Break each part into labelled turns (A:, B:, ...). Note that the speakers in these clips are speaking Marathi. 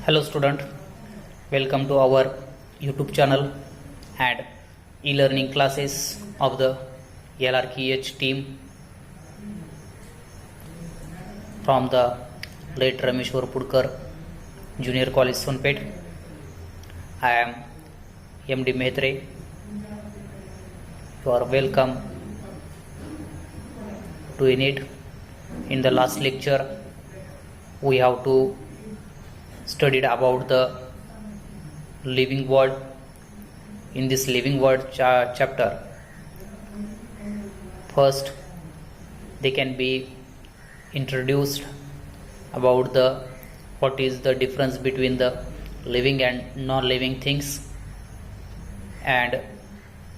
A: Hello student, welcome to our YouTube channel and e-learning classes of the LRKH team from the late Rameshwar Pudkar Junior College Sonpet. I am MD Mehtre. You are welcome to it. In the last lecture we have to studied about the living world. In this living world chapter, first they can be introduced about the what is the difference between the living and non-living things and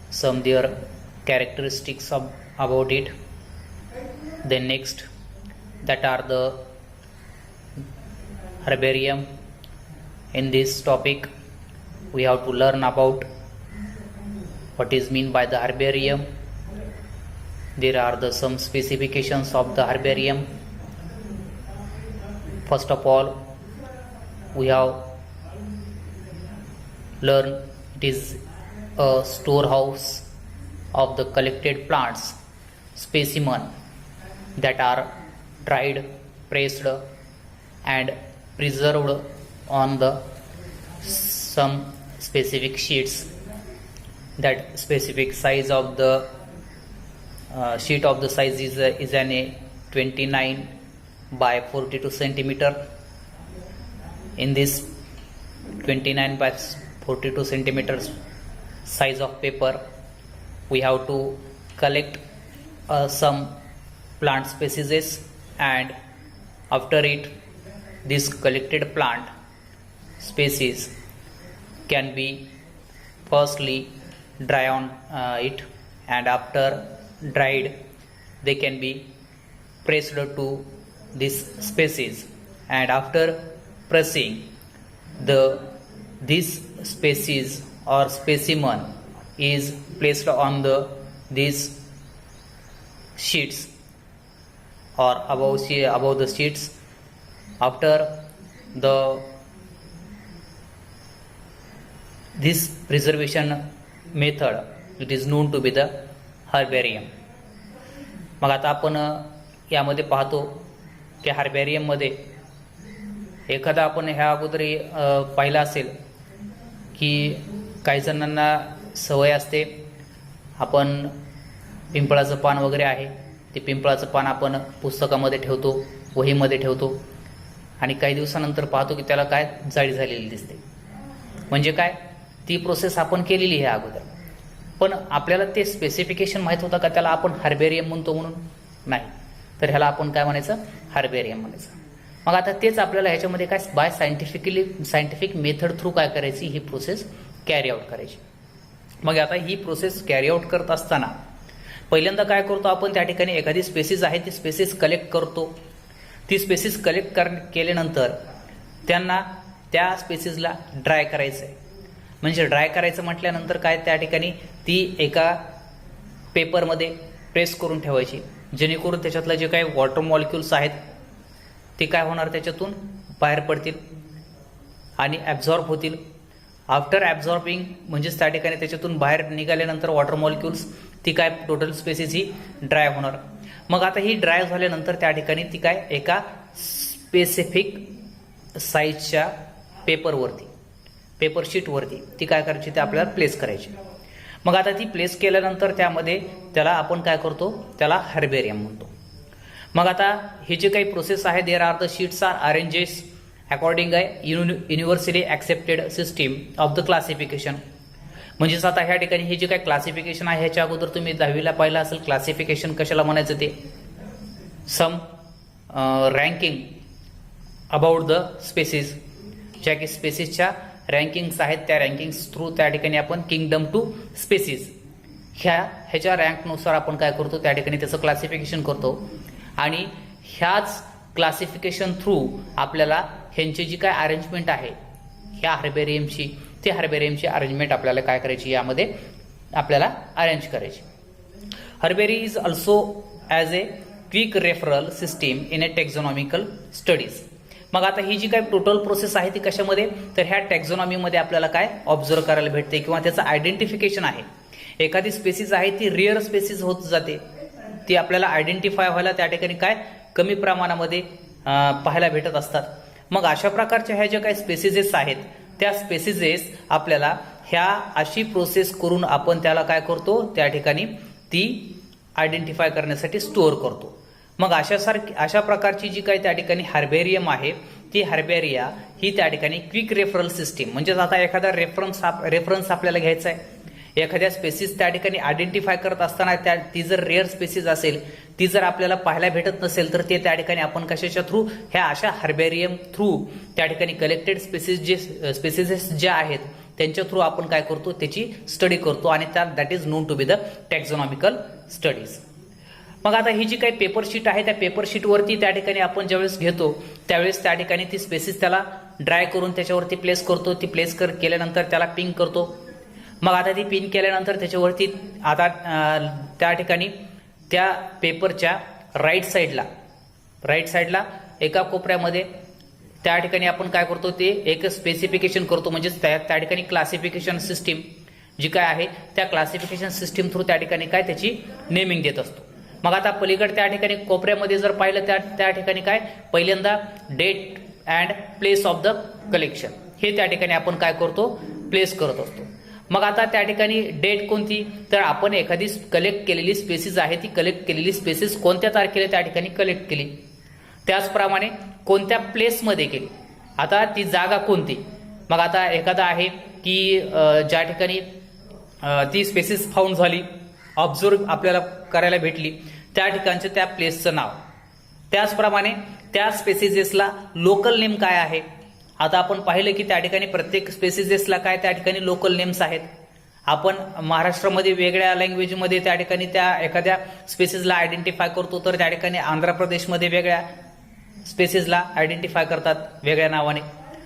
A: some their characteristics about it. Then next, that are the herbarium. In this topic we have to learn about what is mean by the herbarium. There are some specifications of the herbarium. First of all, we have learned it is a storehouse of the collected plants specimen that are dried, pressed and preserved on the some specific sheets. That specific size of the sheet of the size is an 29 by 42 centimeter. In this 29 by 42 centimeters size of paper, we have to collect some plant species, and after it, this collected plant species can be firstly dry on it, and after dried they can be pressed to this species, and after pressing this species or specimen is placed on these sheets or above the sheets. After this preservation method, it is known to be the herbarium. मग आता आपण यामध्ये पाहतो की हर्बेरियम मध्ये एखादा आपण ह्या अगोदर पाहिला असेल की काही जणांना सवय असते, आपण पिंपळाचं पान वगैरे आहे ते पिंपळाचं पान आपण पुस्तकामध्ये ठेवतो, वहीमध्ये ठेवतो आणि काही दिवसानंतर पाहतो की त्याला काय जाळी झालेली दिसते. म्हणजे काय, ती प्रोसेस आपण केलेली आहे अगोदर, पण आपल्याला ते स्पेसिफिकेशन माहित होतं का त्याला आपण हर्बेरियम म्हणतो म्हणून? नाही. तर ह्याला आपण काय म्हणायचं? हर्बेरियम म्हणायचं. मग आता तेच आपल्याला ह्याच्यामध्ये काय बाय सायंटिफिक मेथड थ्रू काय करायची, ही प्रोसेस कॅरी आउट करायची. मग आता ही प्रोसेस कॅरी आउट करत असताना पहिल्यांदा काय करतो आपण, त्या ठिकाणी एखादी स्पेसिस आहे ती स्पेसिस कलेक्ट करतो. ती स्पेसिस कलेक्ट केल्यानंतर त्यांना त्या स्पेसिसला ड्राय करायचं आहे. म्हणजे ड्राय करायचं म्हटल्यानंतर काय, त्या ठिकाणी ती एका पेपरमध्ये प्रेस करून ठेवायची, जेणेकरून त्याच्यातलं जे काही वॉटर मॉलिक्युल्स आहेत ते काय होणार, त्याच्यातून बाहेर पडतील आणि ॲब्झॉर्ब होतील. आफ्टर ॲब्झॉर्बिंग म्हणजेच त्या ठिकाणी त्याच्यातून बाहेर निघाल्यानंतर वॉटर मॉलिक्युल्स ती काय टोटल स्पेसिस ही ड्राय होणार. मग आता ही ड्राय झाल्यानंतर त्या ठिकाणी ती काय एका स्पेसिफिक साईजच्या पेपर शीटवरती ती काय करायची, ते आपल्याला प्लेस करायची. मग आता ती प्लेस केल्यानंतर त्यामध्ये त्याला आपण काय करतो, त्याला हर्बेरियम म्हणतो. मग आता ही जी काही प्रोसेस आहे, there are the sheets are arranges according universally accepted system of the classification. म्हणजेच आता ह्या ठिकाणी हे जे काही क्लासिफिकेशन आहे, ह्याच्या अगोदर तुम्ही 10वीला पाहिलं असेल क्लासिफिकेशन कशाला म्हणायचं, ते सम रँकिंग अबाउट द स्पेसिस. ज्या की स्पेसिसच्या रँकिंग्स आहेत त्या रँकिंग्स थ्रू त्या ठिकाणी आपण किंगडम टू स्पेसिस ह्याच्या रँकनुसार आपण काय करतो, त्या ठिकाणी त्याचं क्लासिफिकेशन करतो. आणि ह्याच क्लासिफिकेशन थ्रू आपल्याला ह्यांची जी काय अरेंजमेंट आहे ह्या हर्बेरियमची, ते हर्बेरियमची अरेंजमेंट आपल्याला काय करायची, यामध्ये आपल्याला अरेंज करायची. Herbarium is also as a quick referral system in a taxonomical studies. मग आता ही जी काही टोटल प्रोसेस आहे ती कशामध्ये, तर ह्या टॅक्झॉनॉमीमध्ये आपल्याला काय ऑब्झर्व करायला भेटते किंवा त्याचं आयडेंटिफिकेशन आहे. एखादी स्पेसिस आहे ती रेअर स्पेसिस होत जाते, ती आपल्याला आयडेंटिफाय व्हायला त्या ठिकाणी काय कमी प्रमाणामध्ये पाहायला भेटत असतात. मग अशा प्रकारच्या ह्या ज्या काही स्पेसिसेस आहेत त्या स्पेसिसेस आपल्याला ह्या अशी प्रोसेस करून आपण त्याला काय करतो, त्या ठिकाणी ती आयडेंटिफाय करण्यासाठी स्टोअर करतो. मग अशा प्रकारची जी काही त्या ठिकाणी हर्बेरियम आहे ती हर्बेरिया ही त्या ठिकाणी क्विक रेफरल सिस्टीम, म्हणजेच आता एखादा रेफरन्स आपल्याला घ्यायचा आहे, एखाद्या स्पेसिस त्या ठिकाणी आयडेंटिफाय करत असताना ती जर रेअर स्पेसिस असेल, ती जर आपल्याला पाहायला भेटत नसेल, तर ते त्या ठिकाणी आपण कशाच्या थ्रू, ह्या अशा हर्बेरियम थ्रू त्या ठिकाणी कलेक्टेड स्पेसिसेस ज्या आहेत त्यांच्या थ्रू आपण काय करतो, त्याची स्टडी करतो आणि that is known to be the taxonomical studies. मग आता ही जी काही पेपर शीट आहे त्या पेपर शीटवरती त्या ठिकाणी आपण ज्यावेळेस घेतो त्यावेळेस त्या ठिकाणी ती स्पेसिस त्याला ड्राय करून त्याच्यावरती प्लेस करतो. ती प्लेस केल्यानंतर त्याला पिन करतो. मग आता ती पिन केल्यानंतर त्याच्यावरती आता त्या ठिकाणी त्या पेपरच्या राईट साईडला एका कोपऱ्यामध्ये त्या ठिकाणी आपण काय करतो, ते एक स्पेसिफिकेशन करतो, म्हणजे त्या ठिकाणी क्लासिफिकेशन सिस्टीम जी काय आहे त्या क्लासिफिकेशन सिस्टीम थ्रू त्या ठिकाणी काय त्याची नेमिंग देत असतो. मग आता पलीकडे त्या ठिकाणी कोपऱ्यामध्ये जर पाहिलं त्या ठिकाणी काय पहिल्यांदा date and place of the collection हे त्या ठिकाणी आपण काय करतो, प्लेस करत असतो. मग आता त्या ठिकाणी डेट कोणती, तर आपण एखादी कलेक्ट केलेली स्पेसिस आहे ती कलेक्ट केलेली स्पेसिस कोणत्या तारखेला त्या ठिकाणी कलेक्ट केली, त्याचप्रमाणे कोणत्या प्लेसमध्ये केली, आता ती जागा कोणती. मग आता एखादा आहे की ज्या ठिकाणी ती स्पेसिस फाउंड झाली, ऑब्झर्व आपल्याला करायला भेटली, त्या ठिकाणचं त्या प्लेसचं नाव. त्याचप्रमाणे त्या स्पेसिसेसला लोकल नेम काय आहे. आता आपण पाहिलं की त्या ठिकाणी प्रत्येक स्पेसिसेसला काय त्या ठिकाणी लोकल नेम्स आहेत. आपण महाराष्ट्रामध्ये वेगळ्या लँग्वेजमध्ये त्या ठिकाणी त्या एखाद्या स्पेसिसला आयडेंटिफाय करतो, तर त्या ठिकाणी आंध्र प्रदेशमध्ये वेगळ्या स्पेसिसला आयडेंटिफाय करतात वेगळ्या नावाने.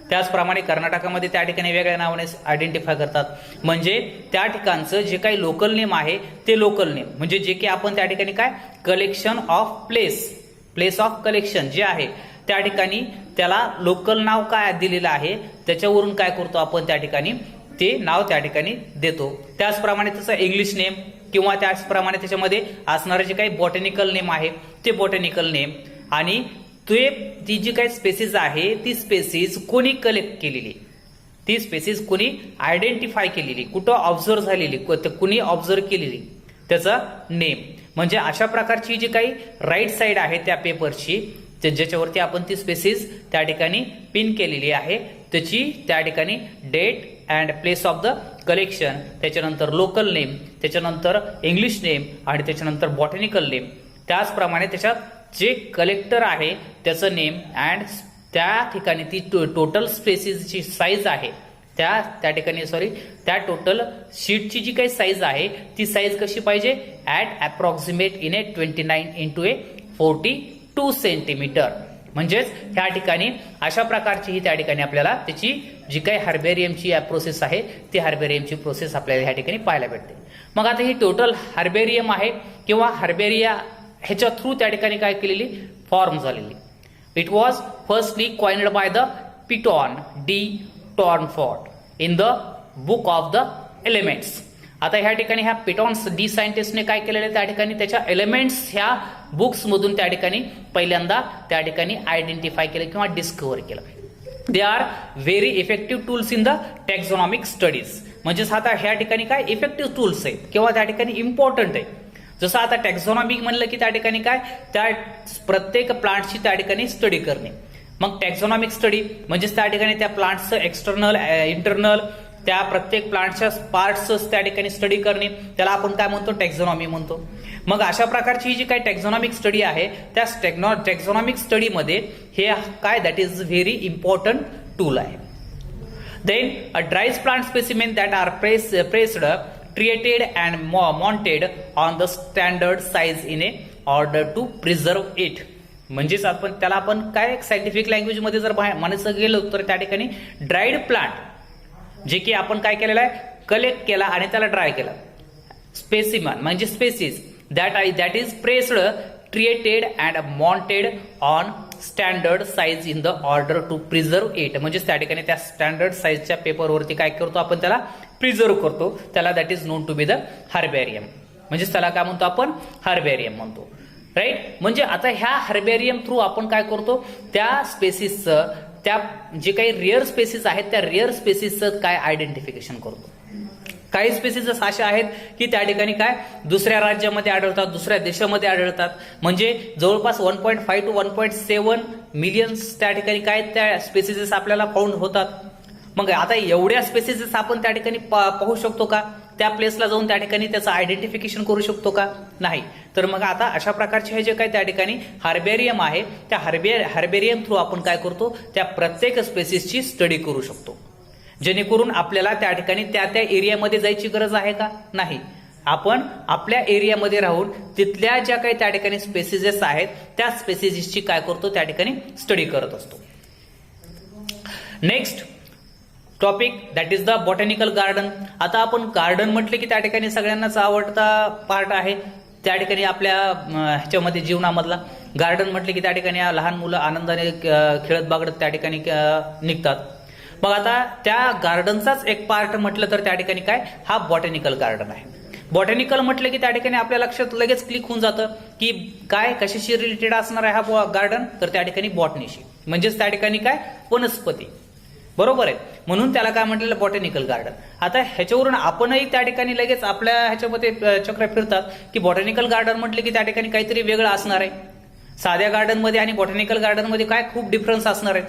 A: त्याचप्रमाणे कर्नाटकामध्ये त्या ठिकाणी वेगळ्या नावाने आयडेंटिफाय करतात. म्हणजे त्या ठिकाणचं जे काही लोकल नेम आहे ते लोकल नेम, म्हणजे जे की आपण त्या ठिकाणी काय collection of place of collection जे आहे त्या ठिकाणी त्याला लोकल नाव काय दिलेलं आहे त्याच्यावरून काय करतो आपण त्या ठिकाणी ते नाव त्या ठिकाणी देतो. त्याचप्रमाणे त्याचं इंग्लिश नेम किंवा त्याचप्रमाणे त्याच्यामध्ये असणारे जे काही बॉटॅनिकल नेम आहे ते बॉटॅनिकल नेम, आणि ती जी काही स्पेसिस आहे ती स्पेसिस कोणी कलेक्ट केलेली, ती स्पेसिस कोणी आयडेंटिफाय केलेली, कुठं ऑब्झर्व झालेली, कुणी ऑब्झर्व केलेली, त्याचा नेम. म्हणजे अशा प्रकारची जी काही राईट साईड आहे त्या पेपरची ज्याच्यावरती आपण ती स्पेसिस त्या ठिकाणी पिन केलेली आहे त्याची त्या ठिकाणी date and place of the collection, त्याच्यानंतर लोकल नेम, त्याच्यानंतर इंग्लिश नेम आणि त्याच्यानंतर बॉटॅनिकल नेम. त्याचप्रमाणे त्याच्यात जे कलेक्टर आहे त्याचं नेम अँड त्या ठिकाणी ती टोटल स्पेसिसची साईज आहे त्या ठिकाणी त्या टोटल शीटची जी काही साईज आहे ती साईज कशी पाहिजे, at approximate in A 29x42 centimetre. म्हणजेच त्या ठिकाणी अशा प्रकारची ही त्या ठिकाणी आपल्याला त्याची जी काही हर्बेरियमची प्रोसेस आहे ती हर्बेरियमची प्रोसेस आपल्याला ह्या ठिकाणी पाहायला भेटते. मग आता ही टोटल हर्बेरियम आहे किंवा हर्बेरिया ह्याच्या थ्रू त्या ठिकाणी काय केलेली फॉर्म झालेली. It was firstly coined by the Pitton de Tournefort in the book of the elements. आता ह्या ठिकाणी ह्या पिटॉन्स डी सायंटिस्टने काय केलेलं त्या ठिकाणी त्याच्या एलिमेंट्स ह्या बुक्स मधून त्या ठिकाणी पहिल्यांदा त्या ठिकाणी आयडेंटिफाय केलं किंवा डिस्कव्हर केलं. They are very effective tools in the taxonomic studies. म्हणजेच आता ह्या ठिकाणी काय इफेक्टिव्ह टूल्स आहेत किंवा त्या ठिकाणी इम्पॉर्टंट आहे. जसं आता टॅक्झॉनॉमिक म्हणलं की त्या ठिकाणी काय त्या प्रत्येक प्लांटची त्या ठिकाणी स्टडी करणे. मग टॅक्झॉनॉमिक स्टडी म्हणजेच त्या ठिकाणी त्या प्लांटचं एक्सटर्नल इंटरनल त्या प्रत्येक प्लांटच्या पार्ट्स त्या ठिकाणी स्टडी करणे, त्याला आपण काय म्हणतो टॅक्झॉनॉमी म्हणतो. मग अशा प्रकारची जी काही टॅक्झॉनॉमिक स्टडी आहे त्या टॅक्झॉनॉमिक स्टडीमध्ये हे काय that is very important tool आहे. Then a dries plant specimen that are pressed treated and mounted on the standard size in a order to preserve it. म्हणजेच आपण त्याला आपण काय सायंटिफिक लँग्वेज मध्ये जर म्हणायचं गेलो तर त्या ठिकाणी ड्राईड प्लांट जे की आपण काय केलेलं आहे कलेक्ट केला आणि त्याला ड्राय केला. स्पेसिमन म्हणजे species that is pressed treated and mounted on standard size in the order to preserve it. म्हणजेच त्या ठिकाणी त्या स्टँडर्ड साईजच्या पेपरवरती काय करतो आपण, त्याला प्रिझर्व करतो. त्याला that is known to be the herbarium. म्हणजेच त्याला काय म्हणतो आपण, हर्बेरियम म्हणतो. राईट. म्हणजे आता ह्या हर्बेरियम थ्रू आपण काय करतो, त्या स्पेसिसचं, त्या जे काही रेअर स्पेसिस आहेत त्या रेअर स्पेसिसचं काय आयडेंटिफिकेशन करतो. काही स्पेसिस असे आहेत की त्या ठिकाणी काय दुसऱ्या राज्यामध्ये आढळतात, दुसऱ्या देशामध्ये आढळतात. म्हणजे जवळपास 1.5 to 1.7 मिलियन्स त्या ठिकाणी काय त्या स्पेसिसेस आपल्याला फाउंड होतात. मग आता एवढ्या स्पेसिसेस आपण त्या ठिकाणी पाहू शकतो का, त्या प्लेसला जाऊन त्या ठिकाणी त्याचं आयडेंटिफिकेशन करू शकतो का, नाही. तर मग आता अशा प्रकारचे हे जे काही त्या ठिकाणी हर्बेरियम आहे, त्या हर्बेरियम थ्रू आपण काय करतो, त्या प्रत्येक स्पेसिसची स्टडी करू शकतो. जेणेकरून आपल्याला त्या ठिकाणी त्या एरियामध्ये जायची गरज आहे का, नाही. आपण आपल्या एरियामध्ये राहून तिथल्या ज्या काही त्या ठिकाणी स्पेसिसेस आहेत त्या स्पेसिसची काय करतो, त्या ठिकाणी स्टडी करत असतो. Next topic that is the botanical garden. आता आपण गार्डन म्हटले की त्या ठिकाणी सगळ्यांनाच आवडता पार्ट आहे त्या ठिकाणी आपल्या ह्याच्यामध्ये जीवनामधला. गार्डन म्हटले की त्या ठिकाणी लहान मुलं आनंदाने खेळत बागडत त्या ठिकाणी निघतात. मग आता त्या गार्डनचाच एक पार्ट म्हटलं तर त्या ठिकाणी काय, हा बॉटॅनिकल गार्डन आहे. बॉटॅनिकल म्हटलं की त्या ठिकाणी आपल्या लक्षात लगेच क्लिक होऊन जातं की काय कशाशी रिलेटेड असणार आहे हा गार्डन, तर त्या ठिकाणी बॉटनीशी. म्हणजेच त्या ठिकाणी काय, वनस्पती. बरोबर आहे. म्हणून त्याला काय म्हटलेलं, बॉटॅनिकल गार्डन. आता ह्याच्यावरून आपणही त्या ठिकाणी लगेच आपल्या ह्याच्यामध्ये चक्र फिरतात की बॉटॅनिकल गार्डन म्हटले की त्या ठिकाणी काहीतरी वेगळं असणार आहे. साध्या गार्डनमध्ये आणि बॉटॅनिकल गार्डनमध्ये काय खूप डिफरन्स असणार आहेत.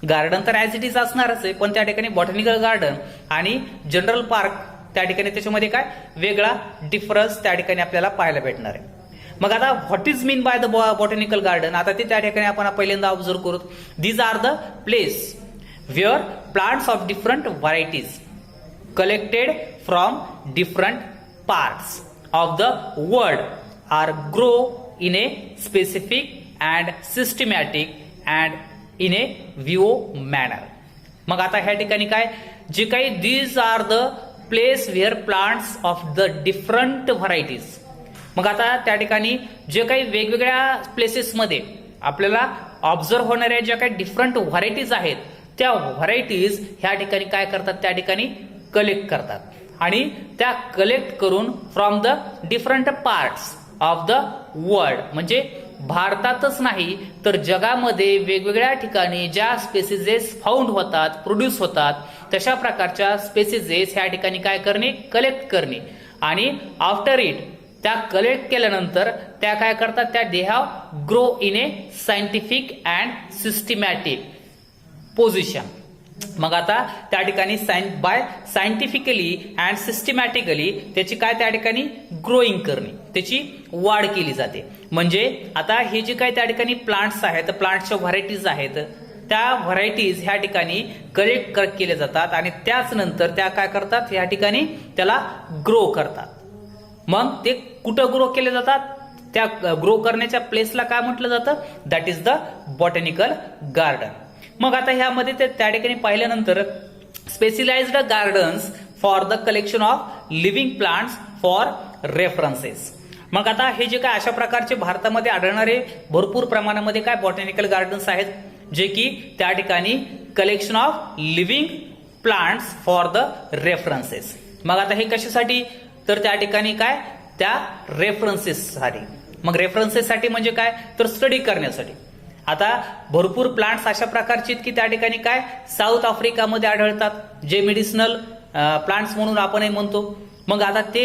A: गार्डन तर ऍज इट इज असणारच आहे, पण त्या ठिकाणी बॉटॅनिकल गार्डन आणि जनरल पार्क त्या ठिकाणी त्याच्यामध्ये काय वेगळा डिफरन्स त्या ठिकाणी आपल्याला पाहायला भेटणार आहे. मग आता what is mean by the botanical garden, आता ते त्या ठिकाणी आपण पहिल्यांदा ऑब्झर्व करू. These are the place where plants of different varieties collected from different parts of the world are grow in a specific and systematic and in a view manner. मग आता ह्या ठिकाणी काय जे काही these are the place where plants of the different varieties. मग आता त्या ठिकाणी जे काही वेगवेगळ्या प्लेसेसमध्ये आपल्याला ऑब्झर्व होणाऱ्या ज्या काही डिफरंट व्हरायटीज आहेत त्या व्हरायटीज ह्या ठिकाणी काय करतात, त्या ठिकाणी कलेक्ट करतात. आणि त्या कलेक्ट करून from the different parts of the world, म्हणजे भारतातच नाही तर जगामध्ये वेगवेगळ्या ठिकाणी ज्या स्पेसिसेस फाउंड होतात, प्रोड्यूस होतात, तशा प्रकारच्या स्पेसिसेस ह्या ठिकाणी काय करणे, कलेक्ट करणे. आणि आफ्टर इट त्या कलेक्ट केल्यानंतर त्या काय करतात, त्या they have grow in A scientific and systematic position. मग आता त्या ठिकाणी बाय सायंटिफिकली अँड सिस्टमॅटिकली त्याची काय त्या ठिकाणी ग्रोईंग करणे, त्याची वाढ केली जाते. म्हणजे आता हे जे काय त्या ठिकाणी प्लांट्स आहेत, प्लांट्सच्या व्हरायटीज आहेत, त्या व्हरायटीज ह्या ठिकाणी कलेक्ट केल्या जातात आणि त्याच नंतर त्या काय करतात, या ठिकाणी त्याला ग्रो करतात. मग ते कुठं ग्रो केले जातात, त्या ग्रो करण्याच्या प्लेसला काय म्हटलं जातं, that is the botanical garden. मग आता ह्यामध्ये ते त्या ठिकाणी पाहिल्यानंतर specialised gardens for the collection of living plants for references. मग आता हे जे काय अशा प्रकारचे भारतामध्ये आढळणारे भरपूर प्रमाणामध्ये काय बॉटॅनिकल गार्डन्स आहेत जे की त्या ठिकाणी collection of living plants for the references. मग आता हे कशासाठी, तर त्या ठिकाणी काय त्या रेफरन्सेससाठी. मग रेफरन्सेससाठी म्हणजे काय, तर स्टडी करण्यासाठी. आता भरपूर प्लांट्स अशा प्रकारचे की त्या ठिकाणी काय साऊथ आफ्रिकामध्ये आढळतात, जे मेडिसिनल प्लांट्स म्हणून आपणही म्हणतो. मग आता ते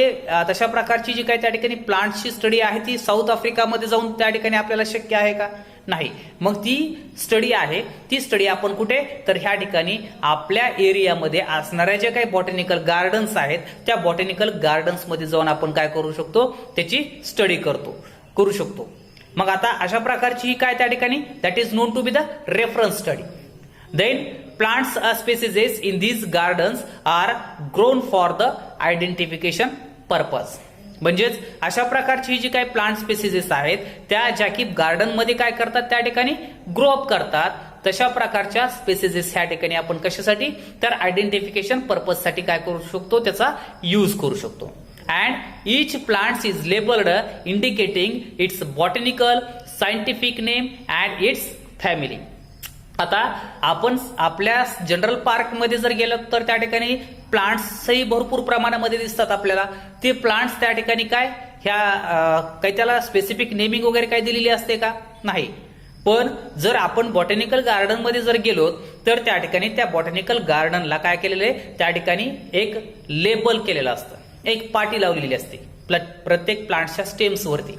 A: तशा प्रकारची जी काही त्या ठिकाणी प्लांट्सची स्टडी आहे ती साऊथ आफ्रिकामध्ये जाऊन त्या ठिकाणी आपल्याला शक्य आहे का, नाही. मग ती स्टडी आहे, ती स्टडी आपण कुठे, तर ह्या ठिकाणी आपल्या एरियामध्ये असणाऱ्या ज्या काही बॉटॅनिकल गार्डन्स आहेत त्या बॉटॅनिकल गार्डन्स मध्ये जाऊन आपण काय करू शकतो, त्याची स्टडी करू शकतो. मग आता अशा प्रकारची ही काय त्या ठिकाणी that is known to be the reference study. Then plants species in these gardens are grown for the identification purpose. म्हणजेच अशा प्रकारची ही जी काही प्लांट स्पेसिसेस आहेत त्या ज्या की गार्डन मध्ये काय करतात, त्या ठिकाणी ग्रो अप करतात, तशा प्रकारच्या स्पेसिसेस ह्या ठिकाणी आपण कशासाठी, तर आयडेंटिफिकेशन पर्पज साठी काय करू शकतो, त्याचा यूज करू शकतो. And each plant is labeled indicating its botanical, scientific name and its family. आता आपण आपल्या जनरल पार्कमध्ये जर गेलो तर त्या ठिकाणी प्लांट्सही भरपूर प्रमाणामध्ये दिसतात आपल्याला. ते प्लांट्स त्या ठिकाणी काय ह्या काही त्याला स्पेसिफिक नेमिंग वगैरे काय दिलेली असते का? नाही. पण जर आपण बॉटॅनिकल गार्डन मध्ये जर गेलो तर त्या ठिकाणी त्या बॉटॅनिकल गार्डनला काय केलेलं आहे, त्या ठिकाणी एक लेबल केलेलं असतं, एक पाटी लावलेली असते प्रत्येक प्लांटच्या स्टेम्सवरती.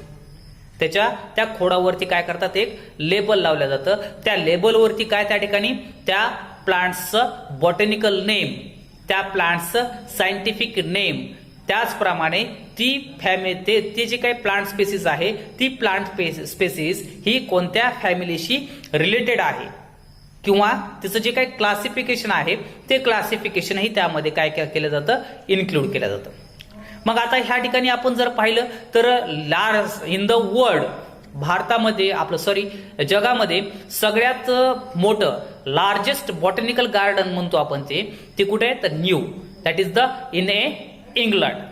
A: त्या खोडावरती काय करतात, एक लेबल लावलं जातं. त्या लेबलवरती काय त्या ठिकाणी त्या प्लांट्सचं बॉटॅनिकल नेम, त्या प्लांट्सचं सायंटिफिक नेम, त्याचप्रमाणे ती जी काही प्लांट स्पेसिस आहे ती प्लांट स्पेसिस ही कोणत्या फॅमिलीशी रिलेटेड आहे किंवा तिचं जे काही क्लासिफिकेशन आहे ते क्लासिफिकेशनही त्यामध्ये काय केलं जातं, इन्क्लूड केलं जातं. मग आता ह्या ठिकाणी आपण जर पाहिलं तर लार्ज इन द वर्ल्ड, भारतामध्ये जगामध्ये सगळ्यात मोठं लार्जेस्ट बॉटॅनिकल गार्डन म्हणतो आपण ते कुठे आहे तर new, that is the in England.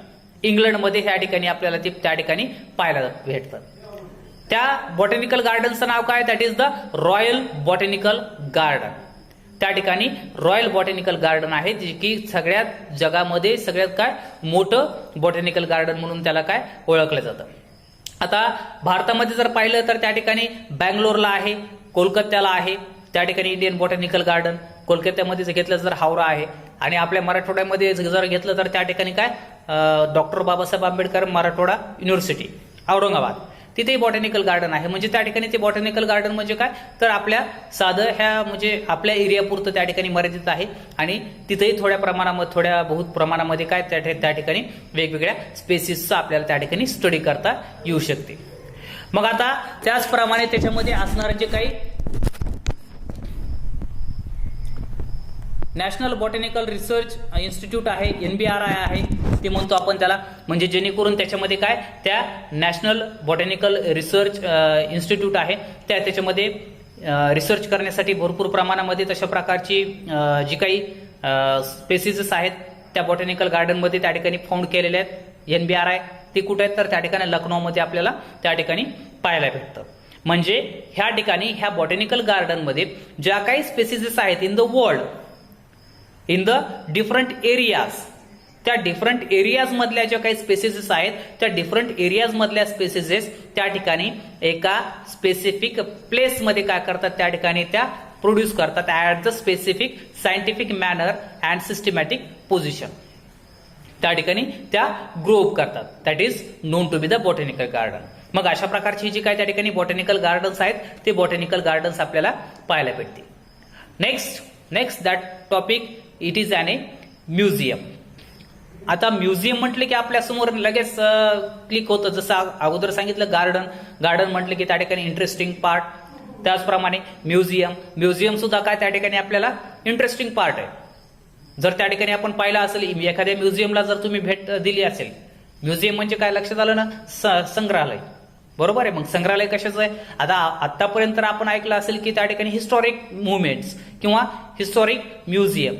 A: इंग्लंडमध्ये ह्या ठिकाणी आपल्याला ते त्या ठिकाणी पाहायला भेटतं. त्या बॉटॅनिकल गार्डनचं नाव काय, that is the royal botanical garden. त्या ठिकाणी रॉयल बॉटॅनिकल गार्डन आहे जे की सगळ्यात जगामध्ये सगळ्यात काय मोठं बॉटॅनिकल गार्डन म्हणून त्याला काय ओळखलं जातं. आता भारतामध्ये जर पाहिलं तर त्या ठिकाणी बँगलोरला आहे, कोलकात्याला आहे त्या ठिकाणी इंडियन बॉटॅनिकल गार्डन. कोलकात्यामध्ये जर घेतलं तर हावरा आहे आणि आपल्या मराठवाड्यामध्ये जर घेतलं तर त्या ठिकाणी काय डॉक्टर बाबासाहेब आंबेडकर मराठवाडा युनिव्हर्सिटी औरंगाबाद, तिथेही बॉटॅनिकल गार्डन आहे. म्हणजे त्या ठिकाणी ते बॉटॅनिकल गार्डन म्हणजे काय तर आपल्या साधं ह्या म्हणजे आपल्या एरियापुरतं त्या ठिकाणी मर्यादित आहे आणि तिथेही थोड्या बहुत प्रमाणामध्ये काय त्या ठिकाणी वेगवेगळ्या स्पेसिसचं आपल्याला त्या ठिकाणी स्टडी करता येऊ शकते. मग आता त्याचप्रमाणे त्याच्यामध्ये असणारं जे काही नॅशनल बॉटॅनिकल रिसर्च इन्स्टिट्यूट आहे, NBRI आहे ते म्हणतो आपण त्याला, म्हणजे जेणेकरून त्याच्यामध्ये काय त्या नॅशनल बॉटॅनिकल रिसर्च इन्स्टिट्यूट आहे त्याच्यामध्ये रिसर्च करण्यासाठी भरपूर प्रमाणामध्ये तशा प्रकारची जी काही स्पेसिसेस आहेत त्या बॉटॅनिकल गार्डनमध्ये त्या ठिकाणी फाउंड केलेले आहेत. NBRI ते कुठे आहेत तर त्या ठिकाणी लखनौमध्ये आपल्याला त्या ठिकाणी पाहायला भेटतं. म्हणजे ह्या ठिकाणी ह्या बॉटॅनिकल गार्डनमध्ये ज्या काही स्पेसिसेस आहेत in the world, in the different areas, त्या डिफरंट एरियाज मधल्या ज्या काही स्पेसिसेस आहेत त्या डिफरंट एरियाज मधल्या स्पेसिसेस त्या ठिकाणी एका स्पेसिफिक प्लेसमध्ये काय करतात त्या ठिकाणी त्या प्रोड्यूस करतात at the specific scientific manner and systematic position. त्या ठिकाणी त्या ग्रो अप करतात, that is known to be the botanical garden. मग अशा प्रकारची जी काय त्या ठिकाणी बॉटॅनिकल गार्डन्स आहेत ते बॉटॅनिकल गार्डन्स आपल्याला पाहायला भेटतील. Next that topic it is an a museum. आता म्युझियम म्हटले की आपल्या समोर लगेच क्लिक होतं, जसं अगोदर सांगितलं गार्डन म्हटलं की त्या ठिकाणी इंटरेस्टिंग पार्ट, त्याचप्रमाणे म्युझियम सुद्धा काय त्या ठिकाणी आपल्याला इंटरेस्टिंग पार्ट आहे. जर त्या ठिकाणी आपण पाहिलं असेल एखाद्या म्युझियमला जर तुम्ही भेट दिली असेल, म्युझियम म्हणजे काय लक्षात आलं ना, संग्रहालय, बरोबर आहे. मग संग्रहालय कशाचं आहे, आता आतापर्यंत आपण ऐकलं असेल की त्या ठिकाणी हिस्टॉरिक मुवमेंट्स किंवा हिस्टॉरिक म्युझियम,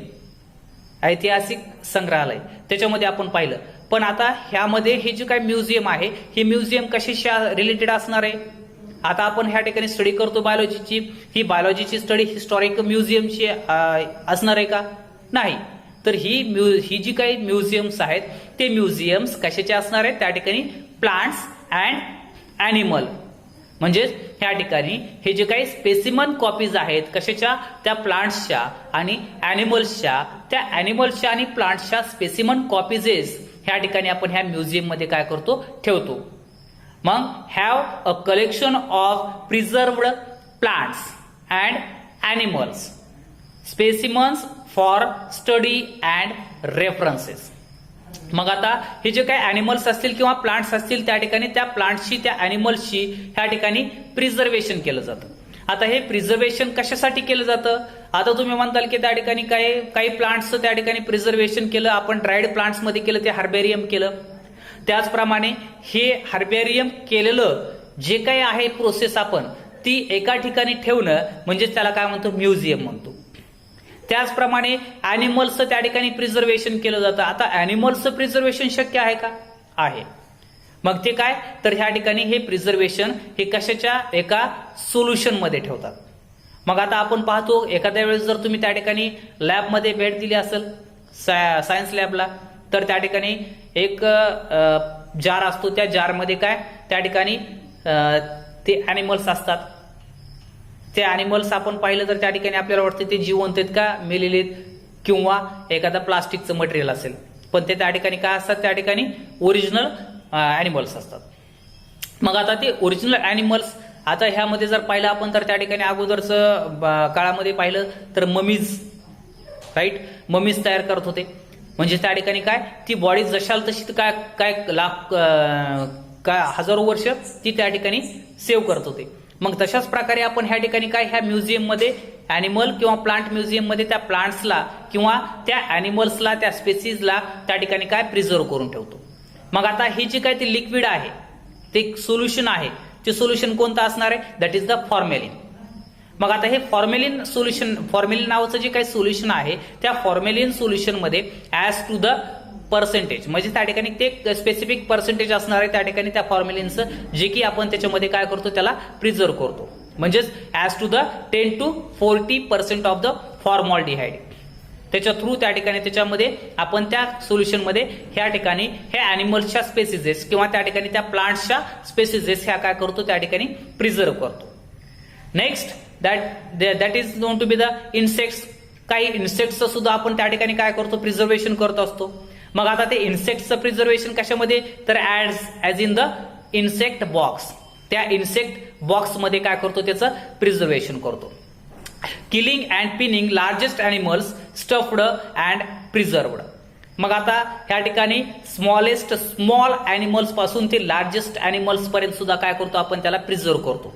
A: ऐतिहासिक संग्रहालय त्याच्यामध्ये आपण पाहिलं. पण आता ह्यामध्ये हे जे काही म्युझियम आहे हे म्युझियम कशाशी रिलेटेड असणार आहे. आता आपण ह्या ठिकाणी स्टडी करतो बायोलॉजीची, ही बायोलॉजीची स्टडी हिस्टॉरिक म्युझियमची असणार आहे का? नाही. तर ही जी काही म्युझियम्स आहेत ते म्युझियम्स कशाचे असणार आहेत, त्या ठिकाणी प्लांट्स अँड ॲनिमल, म्हणजे ह्या ठिकाणी हे जे काही स्पेसिमन कॉपीज आहेत कशाच्या, त्या प्लांट्सच्या आणि ॲनिमल्सच्या, त्या ॲनिमल्सच्या आणि प्लांट्सच्या स्पेसिमन कॉपीजेस ह्या ठिकाणी आपण ह्या म्युझियम मध्ये काय करतो, ठेवतो. मग have a collection of preserved plants and animals specimens for study and references. मग आता हे जे काही ॲनिमल्स असतील किंवा प्लांट्स असतील त्या ठिकाणी त्या प्लांट्सची त्या ॲनिमल्सची ह्या ठिकाणी प्रिझर्वेशन केलं जातं. आता हे प्रिझर्वेशन कशासाठी केलं जातं, आता तुम्ही म्हणताल की त्या ठिकाणी काही प्लांट्सचं त्या ठिकाणी प्रिझर्वेशन केलं आपण, ड्राईड प्लांट्स मध्ये केलं, ते हार्बेरियम केलं. त्याचप्रमाणे हे हार्बेरियम केलेलं जे काही आहे प्रोसेस आपण ती एका ठिकाणी ठेवणं म्हणजे त्याला काय म्हणतो, म्युझियम म्हणतो. त्याचप्रमाणे ॲनिमल्सचं त्या ठिकाणी प्रिझर्वेशन केलं जातं. आता ॲनिमल्सचं प्रिझर्वेशन शक्य आहे का? आहे. मग ते काय तर ह्या ठिकाणी हे प्रिझर्वेशन हे कशाच्या एका सोल्युशन मध्ये ठेवतात. मग आता आपण पाहतो एखाद्या वेळेस जर तुम्ही त्या ठिकाणी लॅबमध्ये भेट दिली असेल सायन्स लॅबला, तर त्या ठिकाणी एक जार असतो, त्या जारमध्ये काय त्या ठिकाणी ते ॲनिमल्स असतात. ते ॲनिमल्स आपण पाहिलं तर त्या ठिकाणी आपल्याला वाटतं ते जिवंत आहेत का मेलेले आहेत, किंवा एखादा प्लास्टिकचं मटेरियल असेल, पण ते त्या ठिकाणी काय असतात, त्या ठिकाणी ओरिजिनल ॲनिमल्स असतात. मग आता ते ओरिजिनल ॲनिमल्स, आता ह्यामध्ये जर पाहिलं आपण तर त्या ठिकाणी अगोदरचं काळामध्ये पाहिलं तर ममीज, राईट, ममीज तयार करत होते. म्हणजे त्या ठिकाणी काय ती बॉडी जशाल तशी काय काय लाख काय हजारो वर्ष ती त्या ठिकाणी सेव्ह करत होते. मग तशाच प्रकारे आपण ह्या ठिकाणी काय ह्या म्युझियममध्ये ॲनिमल किंवा प्लांट म्युझियममध्ये त्या प्लांट्सला किंवा त्या ॲनिमल्सला त्या स्पेसीजला त्या ठिकाणी काय प्रिझर्व करून ठेवतो. मग आता हे जे काय ते लिक्विड आहे, ते सोल्युशन आहे, ते सोल्युशन कोणतं असणार आहे, दॅट इज द फॉर्मेलिन. मग आता हे फॉर्मेलिन सोल्युशन, फॉर्मेलिन नावाचं जे काही सोल्युशन आहे, त्या फॉर्मेलिन सोल्युशनमध्ये ॲज टू द पर्सेंटेज, म्हणजे त्या ठिकाणी ते स्पेसिफिक पर्सेंटेज असणार आहे त्या ठिकाणी त्या फॉर्मेलिनचं, जे की आपण त्याच्यामध्ये काय करतो त्याला प्रिझर्व करतो. म्हणजेच as to the 10 to 40% of the formaldehyde, त्याच्या थ्रू त्या ठिकाणी त्याच्यामध्ये आपण त्या सोल्युशनमध्ये ह्या ठिकाणी हे ॲनिमल्सच्या स्पेसिजेस किंवा त्या ठिकाणी त्या प्लांट्सच्या स्पेसिजेस ह्या काय करतो त्या ठिकाणी प्रिझर्व करतो. Next that is known to be the insects. काही इन्सेक्ट्सचं सुद्धा आपण त्या ठिकाणी काय करतो प्रिझर्वेशन करत असतो. मग आता ते इन्सेक्टचं प्रिझर्वेशन कशामध्ये, तर as in the insect box, त्या इन्सेक्ट बॉक्समध्ये काय करतो त्याचं प्रिझर्वेशन करतो. Killing and pinning largest animals stuffed and preserved. मग आता ह्या ठिकाणी स्मॉल ॲनिमल्स पासून ते लार्जेस्ट ॲनिमल्स पर्यंत सुद्धा काय करतो आपण त्याला प्रिझर्व करतो.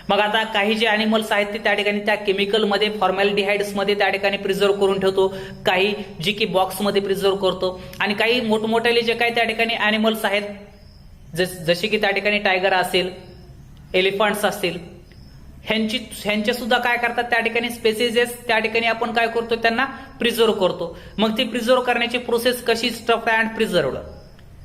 A: मग आता काही जे ॲनिमल्स आहेत ते त्या ठिकाणी त्या केमिकलमध्ये फॉर्मॅलिडिहाइड्समध्ये त्या ठिकाणी प्रिझर्व करून ठेवतो, काही जी की बॉक्समध्ये प्रिझर्व करतो, आणि काही मोठमोठ्याले जे काही त्या ठिकाणी ॲनिमल्स आहेत जसे की त्या ठिकाणी टायगर असेल, एलिफंट्स असतील, ह्यांचे सुद्धा काय करतात त्या ठिकाणी स्पेसिजेस त्या ठिकाणी आपण काय करतो त्यांना प्रिझर्व करतो. मग ती प्रिझर्व करण्याची प्रोसेस कशी, स्टफ अँड प्रिझर्वड,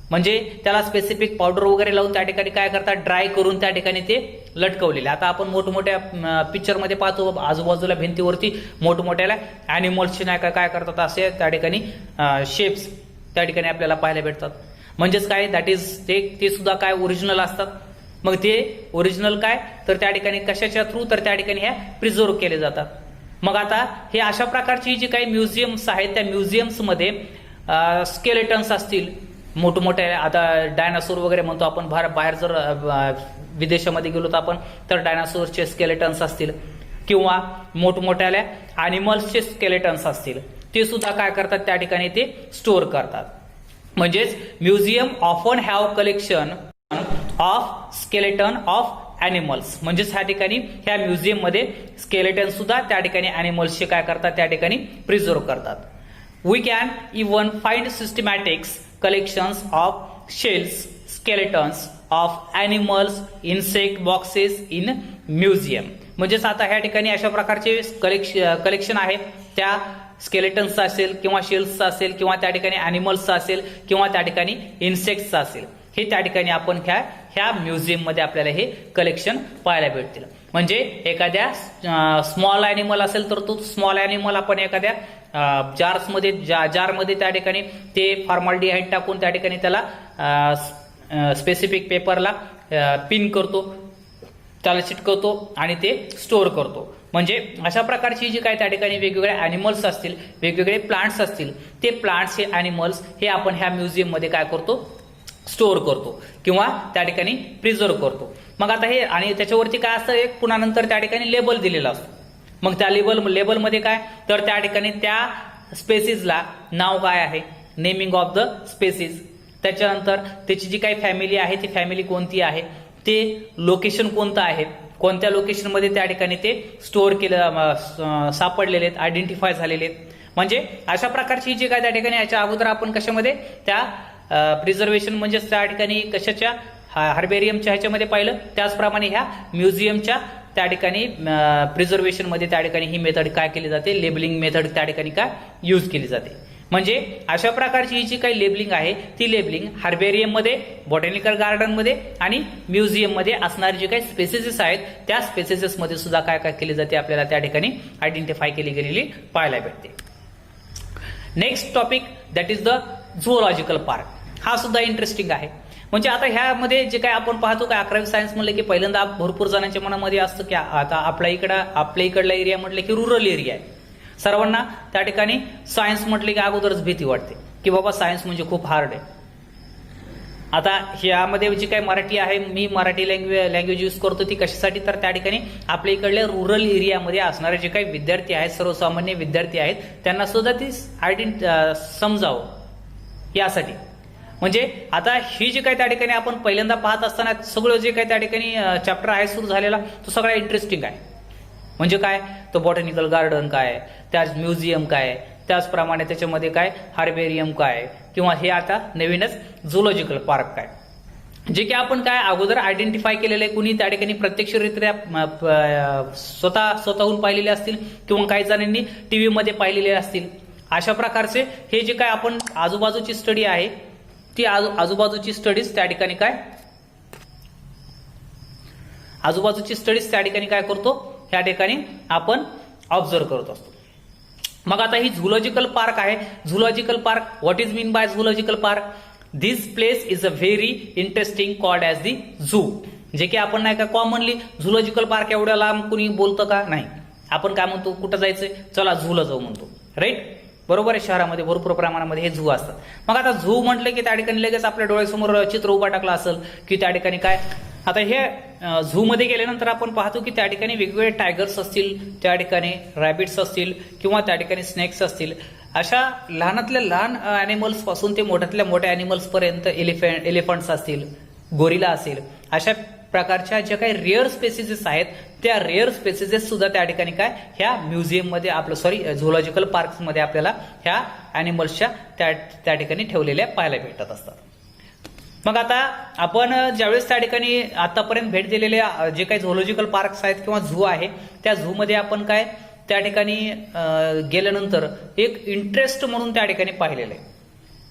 A: म्हणजे त्याला स्पेसिफिक पावडर वगैरे लावून त्या ठिकाणी काय करतात ड्राय करून त्या ठिकाणी ते लटकवलेले. आता आपण मोठमोठ्या पिक्चरमध्ये पाहतो आजूबाजूला भिंतीवरती मोठमोठ्याला ॲनिमल्सचे नाही काय करतात असे त्या ठिकाणी शेप्स त्या ठिकाणी आपल्याला पाहायला भेटतात. म्हणजेच काय दॅट इज ते सुद्धा काय ओरिजिनल असतात. मग ते ओरिजिनल काय तर त्या ठिकाणी कशाच्या थ्रू तर त्या ठिकाणी ह्या प्रिझर्व केले जातात. मग आता हे अशा प्रकारची जी काही म्युझियम्स आहेत त्या म्युझियम्समध्ये स्केलेटन्स असतील मोठमोठे, आता डायनासोर वगैरे म्हणतो आपण, बाहेर जर विदेशामध्ये गेलो तर आपण तर डायनासोरचे स्केलेटन्स असतील किंवा मोठमोठ्याल्या ॲनिमल्सचे स्केलेटन्स असतील, ते सुद्धा काय करतात त्या ठिकाणी ते स्टोअर करतात. म्हणजेच museum often have collection of skeleton of animals. म्हणजेच ह्या ठिकाणी ह्या म्युझियममध्ये स्केलेटन सुद्धा त्या ठिकाणी ॲनिमल्सचे काय करतात त्या ठिकाणी प्रिझर्व करतात. We can even find systematics collections of shells, skeletons of animals, insect boxes in museum. म्हणजेच आता ह्या ठिकाणी अशा प्रकारचे कलेक्शन आहे, त्या स्केलेटन्सचा असेल किंवा शेल्सचा असेल किंवा त्या ठिकाणी ॲनिमल्सचा असेल किंवा त्या ठिकाणी इन्सेक्ट्सचा असेल, हे त्या ठिकाणी आपण ह्या म्युझियममध्ये आपल्याला हे कलेक्शन पाहायला भेटतील. म्हणजे एखाद्या स्मॉल ॲनिमल असेल तर तो स्मॉल ॲनिमल आपण एखाद्या जारमध्ये त्या ठिकाणी ते फॉर्मॅलिडिहाइड टाकून त्या ठिकाणी त्याला स्पेसिफिक पेपरला पिन करतो, त्याला चिटकवतो आणि ते स्टोअर करतो. म्हणजे अशा प्रकारची जी काय त्या ठिकाणी वेगवेगळे ॲनिमल्स असतील, वेगवेगळे प्लांट्स असतील, ते प्लांट्स हे ॲनिमल्स हे आपण ह्या म्युझियममध्ये काय करतो स्टोअर करतो किंवा त्या ठिकाणी प्रिझर्व करतो. मग आता हे आणि त्याच्यावरती काय असतं एक पुन्हा नंतर त्या ठिकाणी लेबल दिलेलं असतं. मग त्या लेबलमध्ये काय तर त्या ठिकाणी त्या स्पेसीजला नाव काय आहे, नेमिंग ऑफ द स्पेसीज, त्याच्यानंतर त्याची जी काही फॅमिली आहे ती फॅमिली कोणती आहे, ते लोकेशन कोणतं आहे, कोणत्या लोकेशनमध्ये त्या ठिकाणी ते स्टोअर केलं सापडलेले आहेत, आयडेंटिफाय झालेले आहेत. म्हणजे अशा प्रकारची जी काय त्या ठिकाणी याच्या अगोदर आपण कशामध्ये त्या प्रिझर्वेशन म्हणजे त्या ठिकाणी कशाच्या हार्बेरियमच्या ह्याच्यामध्ये पाहिलं, त्याचप्रमाणे ह्या म्युझियमच्या त्या ठिकाणी प्रिझर्वेशनमध्ये त्या ठिकाणी ही मेथड काय केली जाते, लेबलिंग मेथड त्या ठिकाणी काय यूज केली जाते. म्हणजे अशा प्रकारची ही जी काही लेबलिंग आहे ती लेबलिंग हर्बेरियममध्ये, बॉटॅनिकल गार्डनमध्ये आणि म्युझियममध्ये असणारे जे काही स्पेसिसेस आहेत त्या स्पेसिसेसमध्ये सुद्धा काय काय केली जाते आपल्याला त्या ठिकाणी आयडेंटिफाय केली गेलेली पाहायला भेटते. Next topic that is the zoological park. हा सुद्धा इंटरेस्टिंग आहे. म्हणजे आता ह्यामध्ये जे काय आपण पाहतो काय 11वी सायन्स म्हणले की पहिल्यांदा भरपूर जणांच्या मनामध्ये असतं की आता आपल्या इकडला एरिया म्हटलं की रुरल एरिया आहे. सर्वांना त्या ठिकाणी सायन्स म्हटले की अगोदरच भीती वाटते की बाबा सायन्स म्हणजे खूप हार्ड आहे. आता ह्यामध्ये जी काही मराठी आहे, मी मराठी लँग्वेज यूज करतो ती कशासाठी, तर त्या ठिकाणी आपल्या इकडल्या रुरल एरियामध्ये असणारे जे काही विद्यार्थी आहेत, सर्वसामान्य विद्यार्थी आहेत, त्यांना सुद्धा ती समजावं यासाठी. म्हणजे आता ही जे काही त्या ठिकाणी आपण पहिल्यांदा पाहत असताना सगळं जे काही त्या ठिकाणी चॅप्टर आहे सुरू झालेला तो सगळा इंटरेस्टिंग आहे. म्हणजे काय, तो बॉटॅनिकल गार्डन काय, त्याच म्युझियम काय, त्याचप्रमाणे त्याच्यामध्ये काय हार्बेरियम काय, किंवा हे आता नवीनच झुलॉजिकल पार्क काय, जे की आपण काय अगोदर आयडेंटिफाय केलेले कुणी त्या ठिकाणी प्रत्यक्षरित्या स्वतःहून पाहिलेले असतील किंवा काही जणांनी टीव्ही मध्ये पाहिलेले असतील. अशा प्रकारचे हे जे काय आपण आजूबाजूची स्टडी आहे ती आजूबाजूची स्टडीज त्या ठिकाणी काय करतो, त्या ठिकाणी आपण ऑब्झर्व करत असतो. मग आता ही झुलॉजिकल पार्क आहे. Zoological park, what is mean by zoological park? This place is a very interesting called as the zoo. जे की आपण नाही का कॉमनली झुलॉजिकल पार्क एवढ्या लांब कुणी बोलतं का? नाही. आपण काय म्हणतो, कुठं जायचंय, चला झूला जाऊ म्हणतो, राईट? बरोबर आहे. शहरामध्ये भरपूर प्रमाणामध्ये हे झू असतात. मग आता झू म्हटलं की त्या ठिकाणी लगेच आपल्या डोळ्यासमोर चित्र उभा टाकलं असेल की त्या ठिकाणी काय, आता हे झू मध्ये गेल्यानंतर आपण पाहतो की त्या ठिकाणी वेगवेगळे टायगर्स असतील, त्या ठिकाणी रॅबिट्स असतील किंवा त्या ठिकाणी स्नेक्स असतील. अशा लहानातल्या लहान अॅनिमल्स पासून ते मोठ्यातल्या मोठ्या अॅनिमल्स पर्यंत एलिफंट्स असतील, गोरिला असेल, अशा प्रकारच्या ज्या काही रेअर स्पेसिसेस आहेत त्या रेअर स्पेसिसेस सुद्धा त्या ठिकाणी काय ह्या म्युझियम मध्ये झुलॉजिकल पार्क्स मध्ये आपल्याला ह्या अॅनिमल्सच्या त्या ठिकाणी ठेवलेल्या पाहायला भेटत असतात. मग आता आपण ज्यावेळेस त्या ठिकाणी आतापर्यंत भेट दिलेले जे काही झुलॉजिकल पार्क्स आहेत किंवा झू आहे त्या झू मध्ये आपण काय त्या ठिकाणी गेल्यानंतर एक इंटरेस्ट म्हणून त्या ठिकाणी पाहिलेलं आहे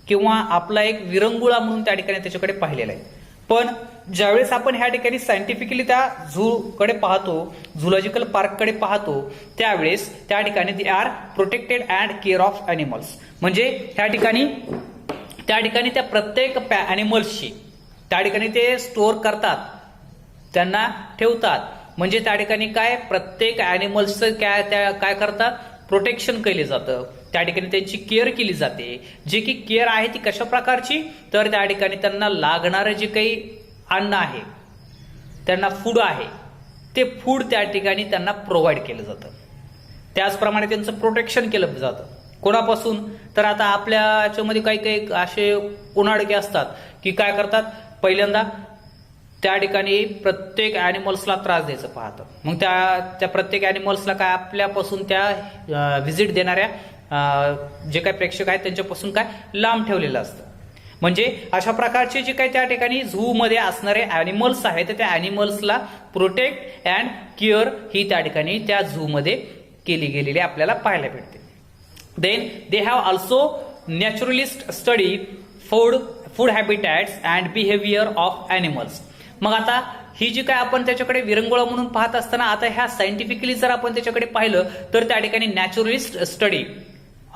A: किंवा आपला एक विरंगुळा म्हणून त्या ठिकाणी त्याच्याकडे पाहिलेला आहे. पण ज्यावेळेस आपण ह्या ठिकाणी सायंटिफिकली त्या झू कडे पाहतो, झुलॉजिकल पार्क कडे पाहतो, त्यावेळेस त्या ठिकाणी they are protected and care of animals. म्हणजे त्या ठिकाणी त्या प्रत्येक अॅनिमल्सची त्या ठिकाणी ते स्टोअर करतात, त्यांना ठेवतात. म्हणजे त्या ठिकाणी काय प्रत्येक अॅनिमल्सचं काय करतात, प्रोटेक्शन केले जातं. त्या ठिकाणी त्यांची केअर केली जाते. जी की केअर आहे ती कशा प्रकारची, तर त्या ठिकाणी त्यांना लागणारं जे काही अन्न आहे, त्यांना फूड आहे, ते फूड त्या ठिकाणी त्यांना प्रोव्हाइड केलं जातं. त्याचप्रमाणे त्यांचं प्रोटेक्शन केलं जातं. कोणापासून, तर आता आपल्या याच्यामध्ये काही काही असे उन्हाळके असतात की काय करतात, पहिल्यांदा त्या ठिकाणी प्रत्येक अॅनिमल्सला त्रास द्यायचं पाहतं. मग त्या प्रत्येक अॅनिमल्सला काय आपल्यापासून त्या व्हिजिट देणाऱ्या जे काही प्रेक्षक आहेत त्यांच्यापासून काय लांब ठेवलेलं असतं. म्हणजे अशा प्रकारचे जे काही त्या ठिकाणी झू मध्ये असणारे अॅनिमल्स आहेत त्या अॅनिमल्सला प्रोटेक्ट अँड केअर ही त्या ठिकाणी त्या झू मध्ये केली गेलेली आपल्याला पाहायला भेटते. Then they have also naturalist study food habitats and behaviour of animals. मग आता ही जी काय आपण त्याच्याकडे विरंगुळा म्हणून पाहत असताना आता ह्या सायंटिफिकली जर आपण त्याच्याकडे पाहिलं तर त्या ठिकाणी नॅचरलिस्ट स्टडी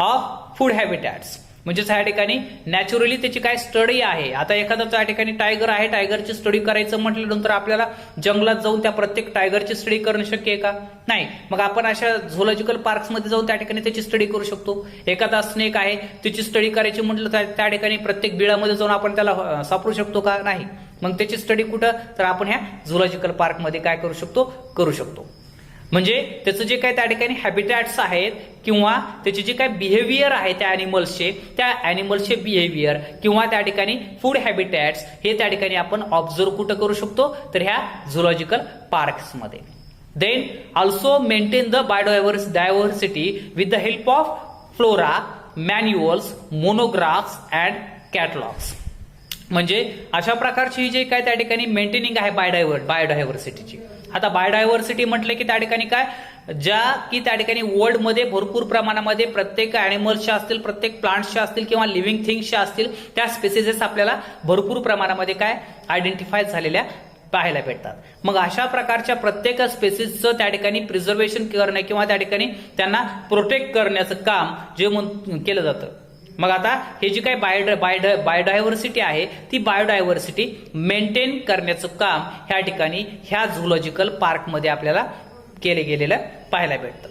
A: ऑफ फूड हॅबिटॅट्स म्हणजे त्या ठिकाणी नॅचरली त्याची काय स्टडी आहे. आता एखादा त्या ठिकाणी टायगर आहे, टायगरची स्टडी करायचं म्हटल्यानंतर आपल्याला जंगलात जाऊन त्या प्रत्येक टायगरची स्टडी करणं शक्य आहे का? नाही. मग आपण अशा झुलॉजिकल पार्क्स मध्ये जाऊन त्या ठिकाणी त्याची स्टडी करू शकतो. एखादा स्नेक आहे त्याची स्टडी करायची म्हटलं तर त्या ठिकाणी प्रत्येक बिळामध्ये जाऊन आपण त्याला सापडू शकतो का? नाही. मग त्याची स्टडी कुठं, तर आपण ह्या झुलॉजिकल पार्क मध्ये काय करू शकतो. म्हणजे त्याचं जे काही त्या ठिकाणी हॅबिटॅट्स आहेत किंवा त्याचे जे काही बिहेवियर आहे त्या अॅनिमल्सचे बिहेवियर किंवा त्या ठिकाणी फूड हॅबिटॅट्स हे त्या ठिकाणी आपण ऑब्झर्व कुठं करू शकतो, तर ह्या झुलॉजिकल पार्क्स मध्ये. Then also maintain the biodiversity with the help of flora, manuals, monographs and catalogues. म्हणजे अशा प्रकारची जे काय त्या ठिकाणी मेंटेनिंग आहे बायोडायव्हर्सिटीची. आता बायोडायव्हर्सिटी म्हटलं की त्या ठिकाणी काय ज्या की त्या ठिकाणी वर्ल्डमध्ये भरपूर प्रमाणामध्ये प्रत्येक ॲनिमल्सच्या असतील, प्रत्येक प्लांट्सच्या असतील किंवा लिव्हिंग थिंग्सच्या असतील, त्या स्पेसिसेस आपल्याला भरपूर प्रमाणामध्ये काय आयडेंटिफाय झालेल्या पाहायला भेटतात. मग अशा प्रकारच्या प्रत्येक स्पेसिसचं त्या ठिकाणी प्रिझर्वेशन करणे किंवा त्या ठिकाणी त्यांना प्रोटेक्ट करण्याचं काम जे केलं जातं. मग आता हे जी काही बायोडायव्हर्सिटी आहे ती बायोडायव्हर्सिटी मेंटेन करण्याचं काम ह्या ठिकाणी ह्या झूलॉजिकल पार्कमध्ये आपल्याला केले गेलेलं पाहायला भेटतं.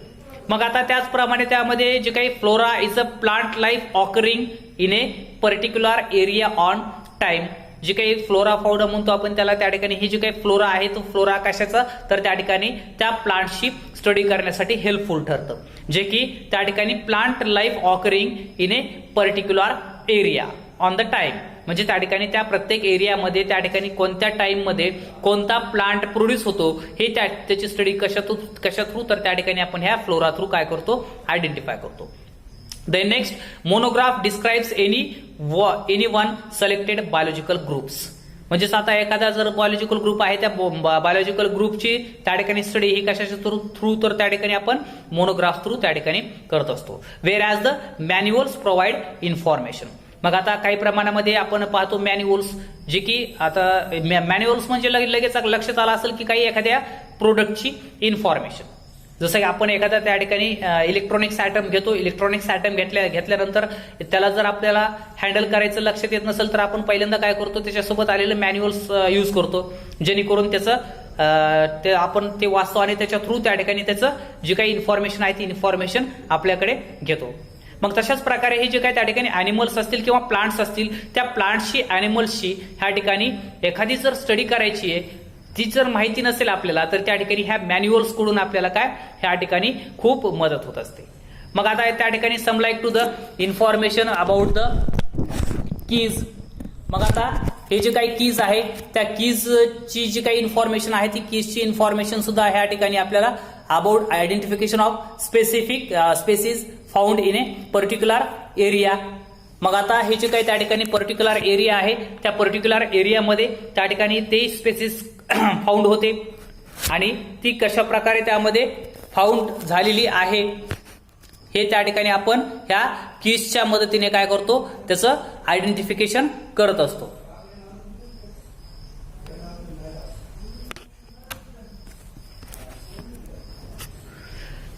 A: मग आता त्याचप्रमाणे त्यामध्ये जे काही flora is a plant life occurring in a particular area on time. जे काही फ्लोरा फाउंडा म्हणतो आपण त्याला, त्या ठिकाणी ही जी काही फ्लोरा आहे तो फ्लोरा कशाचा, तर त्या ठिकाणी त्या प्लांटशी स्टडी करण्यासाठी हेल्पफुल ठरतं, जे की त्या ठिकाणी plant life occurring in a particular area on the time. म्हणजे त्या ठिकाणी त्या प्रत्येक एरियामध्ये त्या ठिकाणी कोणत्या टाइममध्ये कोणता प्लांट प्रोड्यूस होतो हे त्याची स्टडी कशा थ्रू, तर त्या ठिकाणी आपण ह्या फ्लोरा थ्रू काय करतो, आयडेंटिफाय करतो. The next monograph describes any one selected biological groups. म्हणजेच आता एखादा जर बायोलॉजिकल ग्रुप आहे त्या बायोलॉजिकल ग्रुपची त्या ठिकाणी स्टडी ही कशाच्या थ्रू, तर त्या ठिकाणी आपण मोनोग्राफ थ्रू त्या ठिकाणी करत असतो. Wear as the manuals provide information. मग आता काही प्रमाणामध्ये आपण पाहतो मॅन्युअल्स, जे की आता मॅन्युअल्स म्हणजे लगेच लक्षात आलं असेल की काही एखाद्या प्रोडक्टची इन्फॉर्मेशन. जसं की आपण एखादा त्या ठिकाणी इलेक्ट्रॉनिक्स आयटम घेतो, इलेक्ट्रॉनिक्स आयटम घेतल्यानंतर त्याला जर आपल्याला हँडल करायचं लक्षात येत नसेल तर आपण पहिल्यांदा काय करतो, त्याच्यासोबत आलेलं मॅन्युअल्स यूज करतो, जेणेकरून त्याचं ते आपण ते वाचतो आणि त्याच्या थ्रू त्या ठिकाणी त्याचं जी काही इन्फॉर्मेशन आहे ती इन्फॉर्मेशन आपल्याकडे घेतो. मग तशाच प्रकारे हे जे काही त्या ठिकाणी अॅनिमल्स असतील किंवा प्लांट्स असतील, त्या प्लांट्सची अॅनिमल्सची ह्या ठिकाणी एखादी जर स्टडी करायची आहे, ती जर माहिती नसेल आपल्याला, तर त्या ठिकाणी ह्या मॅन्युअल्स कडून आपल्याला काय ह्या ठिकाणी खूप मदत होत असते. मग आता त्या ठिकाणी some like to the information about the keys. मग आता हे जे काही कीज आहे त्या कीजची जी काही इन्फॉर्मेशन आहे ती कीजची इन्फॉर्मेशन सुद्धा ह्या ठिकाणी आपल्याला about identification of specific species found in a particular area. मग आता हे जे काही त्या ठिकाणी पर्टिक्युलर एरिया आहे त्या पर्टिक्युलर एरियामध्ये त्या ठिकाणी ते स्पेसिस फाउंड होते आणि ती कशा प्रकारे त्यामध्ये फाउंड झालेली आहे हे त्या ठिकाणी आपण ह्या कीजच्या मदतीने काय करतो, त्याचं आयडेंटिफिकेशन करत असतो.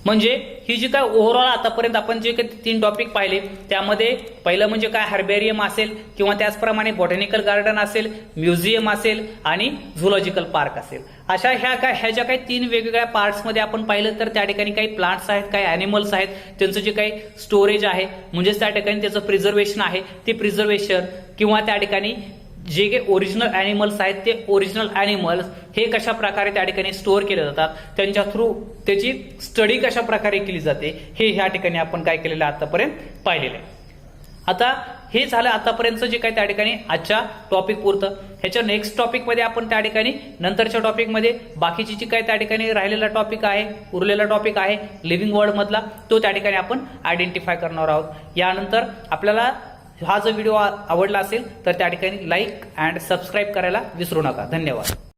A: म्हणजे ही जी काय ओव्हरऑल आतापर्यंत आपण जे काही 3 टॉपिक पाहिले त्यामध्ये पहिलं म्हणजे काय हर्बेरियम असेल किंवा त्याचप्रमाणे बॉटॅनिकल गार्डन असेल, म्युझियम असेल आणि झूलॉजिकल पार्क असेल. अशा ह्या ज्या काही 3 वेगवेगळ्या पार्ट्समध्ये आपण पाहिलं तर त्या ठिकाणी काही प्लांट्स आहेत, काही अॅनिमल्स आहेत, त्यांचं जे काही स्टोरेज आहे म्हणजेच त्या ठिकाणी त्याचं प्रिझर्वेशन आहे, ते प्रिझर्वेशन किंवा त्या ठिकाणी जे काही ओरिजिनल अॅनिमल्स आहेत ते ओरिजिनल अॅनिमल्स हे कशा प्रकारे त्या ठिकाणी स्टोअर केले जातात, त्यांच्या थ्रू त्याची स्टडी कशा प्रकारे केली जाते हे ह्या ठिकाणी आपण काय केलेलं आतापर्यंत पाहिलेलं आहे. आता हे झालं आतापर्यंत जे काही त्या ठिकाणी आजच्या टॉपिक पुरतं. ह्याच्या नेक्स्ट टॉपिकमध्ये आपण त्या ठिकाणी नंतरच्या टॉपिकमध्ये बाकीची जी काही त्या ठिकाणी राहिलेला टॉपिक आहे, उरलेला टॉपिक आहे लिव्हिंग वर्ल्ड मधला, तो त्या ठिकाणी आपण आयडेंटिफाय करणार आहोत. यानंतर आपल्याला हा जर व्हिडिओ आवडला असेल तर त्या ठिकाणी लाईक अँड सबस्क्राईब करायला विसरू नका. धन्यवाद.